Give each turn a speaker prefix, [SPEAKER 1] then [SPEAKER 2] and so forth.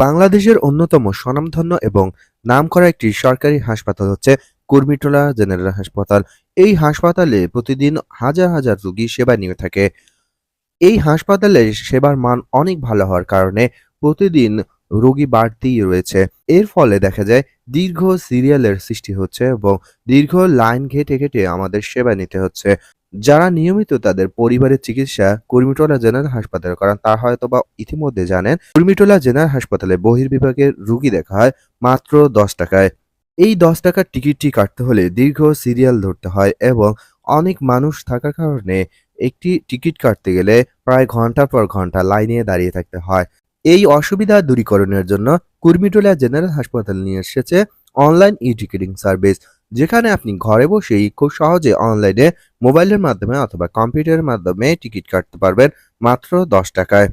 [SPEAKER 1] বাংলাদেশের অন্যতম স্বনামধন্য এবং নামকরা একটি সরকারি হাসপাতাল হচ্ছে কুর্মিটোলা জেনারেল হাসপাতাল। এই হাসপাতালে প্রতিদিন হাজার হাজার রোগী সেবা নিয়ে থাকে। এই হাসপাতালের সেবার মান অনেক ভালো হওয়ার কারণে প্রতিদিন রোগী বাড়তেই রয়েছে। এর ফলে দেখা যায় দীর্ঘ সিরিয়ালের সৃষ্টি হচ্ছে এবং দীর্ঘ লাইন ঘেঁটে ঘেঁটে আমাদের সেবা নিতে হচ্ছে। যারা নিয়মিত তাদের পরিবারের চিকিৎসা কুর্মিটোলা জেনারেল হাসপাতালে করান তারা হয়তোবা ইতিমধ্যে জানেন, কুর্মিটোলা জেনারেল হাসপাতালে বহির্বিভাগের রোগী দেখা হয় মাত্র 10 টাকায়। এই 10 টাকার টিকিটটি কাটতে হলে দীর্ঘ সিরিয়াল ধরতে হয় এবং অনেক মানুষ থাকার কারণে একটি টিকিট কাটতে গেলে প্রায় ঘন্টার পর ঘন্টা লাইনে দাঁড়িয়ে থাকতে হয়। এই অসুবিধা দূরীকরণের জন্য কুর্মিটোলা জেনারেল হাসপাতাল নিয়ে এসেছে অনলাইন ই-টিকিটিং সার্ভিস, যেখানে আপনি ঘরে বসেই খুব সহজে অনলাইনে মোবাইলের মাধ্যমে অথবা কম্পিউটারের মাধ্যমে টিকিট কাটতে পারবেন মাত্র 10 টাকায়।